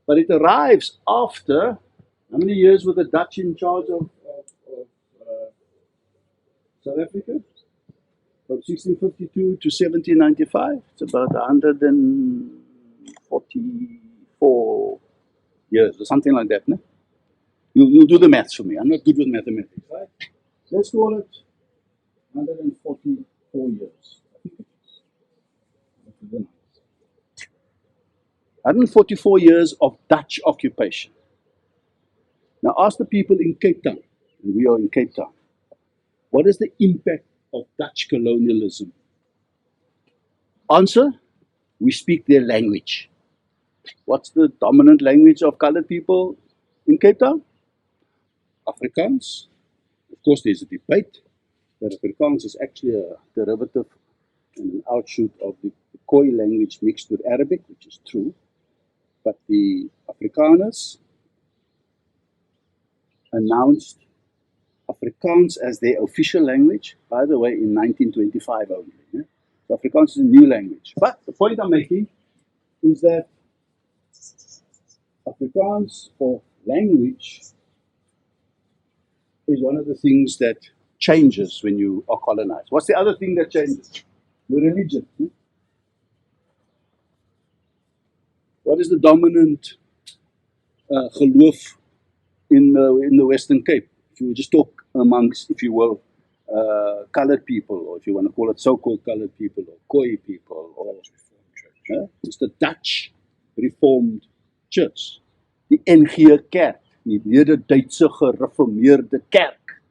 But it arrives after, how many years were the Dutch in charge of South Africa? From 1652 to 1795. It's about 144 years or something like that. No? You'll do the maths for me. I'm not good with mathematics. Right? Let's call it 144 years. I think it is. 144 years of Dutch occupation. Now ask the people in Cape Town, and we are in Cape Town, what is the impact of Dutch colonialism? Answer, we speak their language. What's the dominant language of colored people in Cape Town? Afrikaans. Of course, there's a debate that Afrikaans is actually a derivative and an outshoot of the Khoi language mixed with Arabic, which is true. But the Afrikaners announced Afrikaans as their official language, by the way, in 1925 only. Yeah? So Afrikaans is a new language. But the point I'm making is that Afrikaans or language is one of the things that changes when you are colonized. What's the other thing that changes? The religion. What is the dominant geloof in the Western Cape? If you just talk amongst, if you will, colored people, or if you want to call it so-called colored people, or Khoi people, or it's the Dutch Reformed Church, die NG Kerk, die Nederduitse gereformeerde kerk.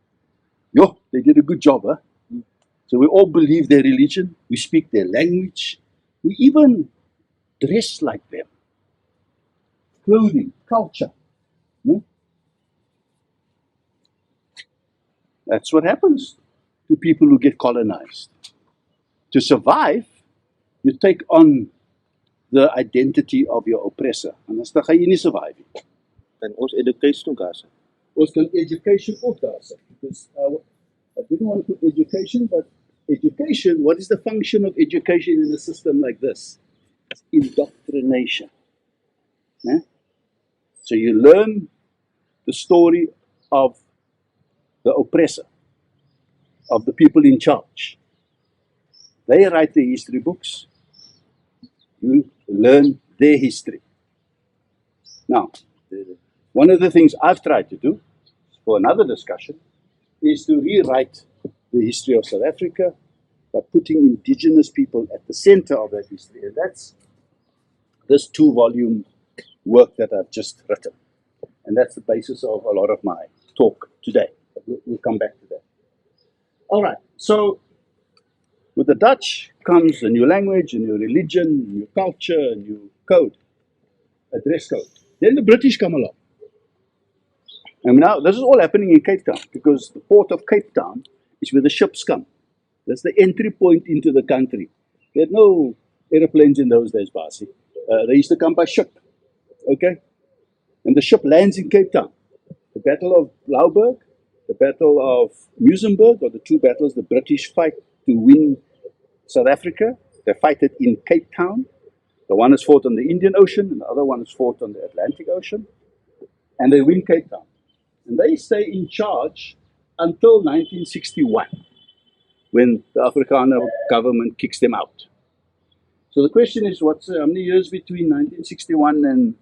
Yo, they did a good job, huh? So we all believe their religion, we speak their language, we even dress like them. Clothing, culture. Yeah? That's what happens to people who get colonized. To survive, you take on the identity of your oppressor. Anders dan gaan jy nie survive nie. And also education ook daar. Ons kan education ook daar sit. Because I didn't want to put education, but education, what is the function of education in a system like this? It's indoctrination. Yeah? So you learn the story of the oppressor, of the people in charge. They write the history books. You learn their history. Now, one of the things I've tried to do, for another discussion, is to rewrite the history of South Africa by putting indigenous people at the center of that history. And that's this 2-volume work that I've just written. And that's the basis of a lot of my talk today. We'll come back to that. All right, so with the Dutch comes a new language, a new religion, a new culture, a new code, a dress code. Then the British come along. And now this is all happening in Cape Town because the port of Cape Town is where the ships come. That's the entry point into the country. They had no airplanes in those days, Basi. They used to come by ship. Okay? And the ship lands in Cape Town. The Battle of Blouberg, the Battle of Muizenberg are the two battles the British fight to win South Africa. They fight it in Cape Town. The one is fought on the Indian Ocean, and the other one is fought on the Atlantic Ocean. And they win Cape Town. And they stay in charge until 1961, when the Afrikaner government kicks them out. So the question is, how many years between 1961 and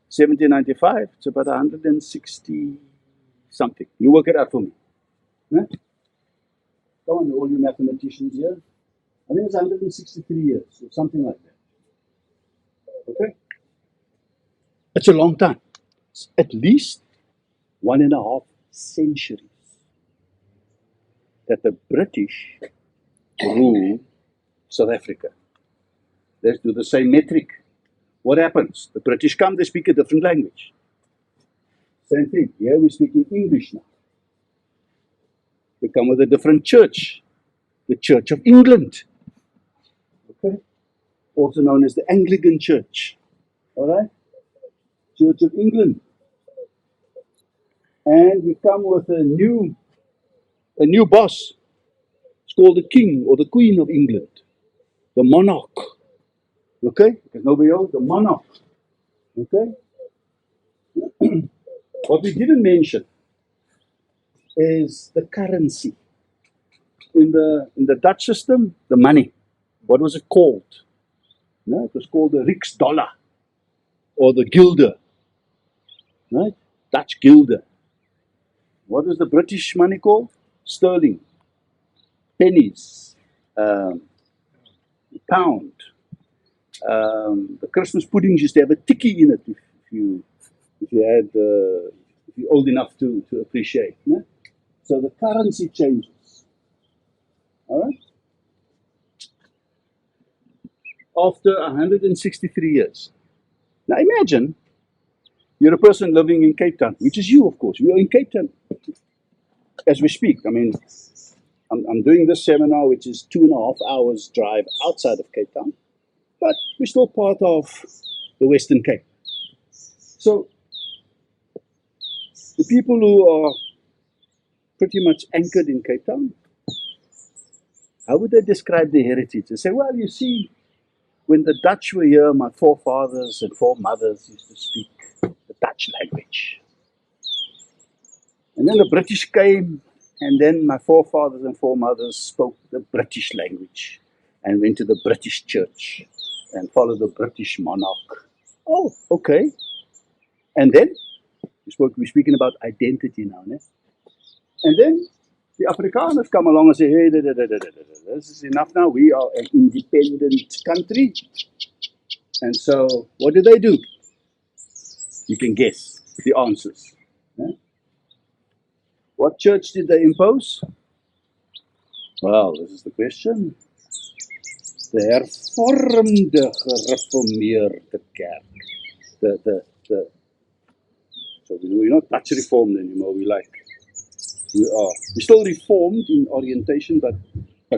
1795? It's about 160 something. You work it out for me. Huh? Come on, all you mathematicians here. I think it's 163 years or something like that. Okay? It's a long time. It's at least 1.5 centuries that the British rule South Africa. Let's do the same metric. What happens? The British come, they speak a different language. Same thing. Here we're speaking English now. They come with a different church, the Church of England. Okay? Also known as the Anglican Church. All right? Church of England. And we come with a new boss. It's called the King or the Queen of England, the monarch. Okay? Because nobody else, the monarch. Okay? What we didn't mention is the currency. In the Dutch system, the money. What was it called? No, it was called the Riksdollar or the Guilder. Right? Dutch Guilder. What was the British money called? Sterling. Pennies. Pound. The Christmas puddings used to have a ticky in it if you're old enough to appreciate. No? So the currency changes. All right? After 163 years. Now imagine you're a person living in Cape Town, which is you, of course. We are in Cape Town as we speak. I mean, I'm doing this seminar, which is 2.5 hours drive outside of Cape Town, but we're still part of the Western Cape. So the people who are pretty much anchored in Cape Town, how would they describe their heritage? They say, well, you see, when the Dutch were here, my forefathers and foremothers used to speak the Dutch language. And then the British came, and then my forefathers and foremothers spoke the British language and went to the British church and followed the British monarch. Oh, okay. And then we're speaking about identity now, né? And then the Afrikaners come along and say, hey, this is enough now. We are an independent country. And so what do? You can guess the answers. Né? What church did they impose? Well, this is the question. De hervormde gereformeerde kerk. So we're not Dutch reformed anymore. We're still reformed in orientation, but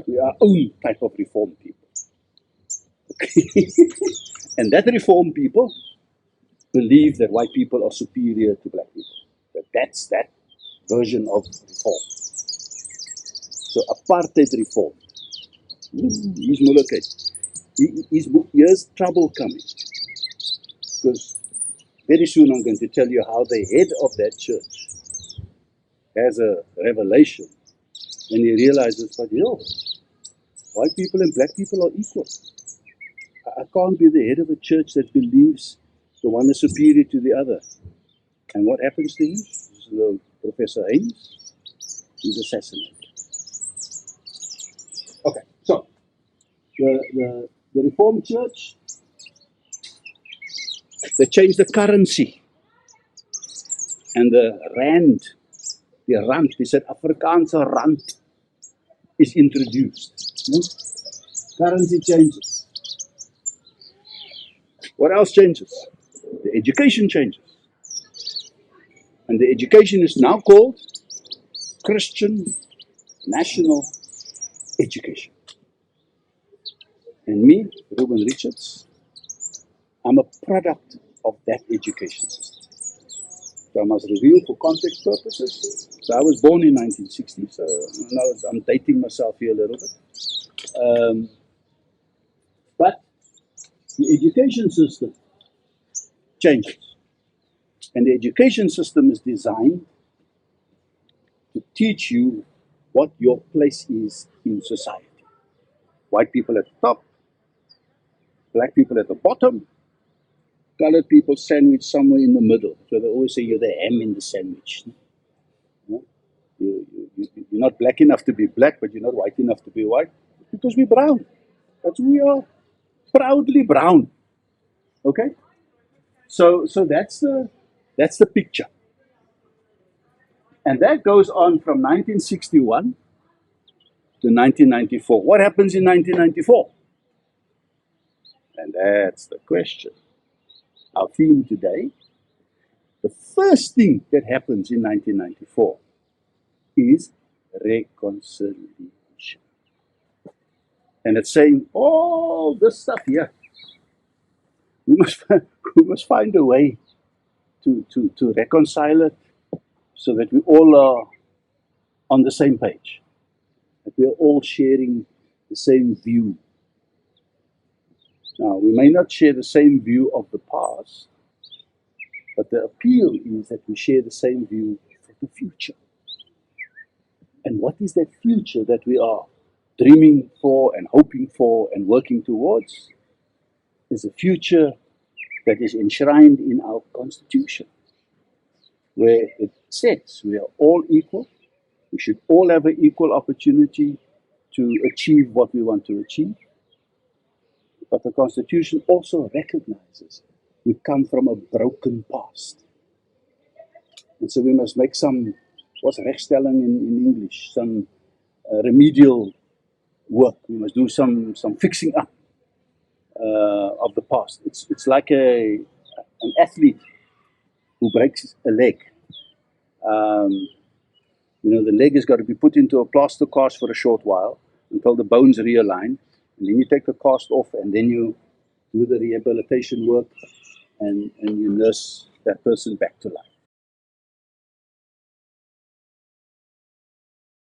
we are our own type of reformed people. Okay. And that reformed people believe that white people are superior to black people. That's that version of reform. So apartheid reform. Here's moeilijkheid. Here's trouble coming. Because very soon I'm going to tell you how the head of that church has a revelation and he realizes, but white people and black people are equal. I can't be the head of a church that believes the one is superior to the other. And what happens to him? Professor Haynes, he's assassinated. Okay, so the Reformed Church, they changed the currency. And the rand, they said Afrikaanse rand is introduced. Currency changes. What else changes? The education changes. And the education is now called Christian National Education. And me, Ruben Richards, I'm a product of that education system. So I must reveal for context purposes. So I was born in 1960, so I'm dating myself here a little bit. But the education system changes. And the education system is designed to teach you what your place is in society. White people at the top, black people at the bottom, colored people sandwiched somewhere in the middle. So they always say you're the ham in the sandwich. You're not black enough to be black, but you're not white enough to be white. Because we're brown. That's who we are. Proudly brown. Okay? So that's the picture. And that goes on from 1961 to 1994. What happens in 1994? And that's the question. Our theme today, the first thing that happens in 1994 is reconciliation. And it's saying, all this stuff here, we must find a way to reconcile it so that we all are on the same page, that we are all sharing the same view. Now, we may not share the same view of the past, But the appeal is that we share the same view for the future. And what is that future that we are dreaming for and hoping for and working towards? Is a future that is enshrined in our Constitution, where it says we are all equal, we should all have an equal opportunity to achieve what we want to achieve. But the Constitution also recognizes we come from a broken past. And so we must make some, what's rechtstelling in English, some remedial work. We must do some fixing up of the past. It's like an athlete who breaks a leg. The leg has got to be put into a plaster cast for a short while until the bones realign. And then you take the cast off and then you do the rehabilitation work and you nurse that person back to life.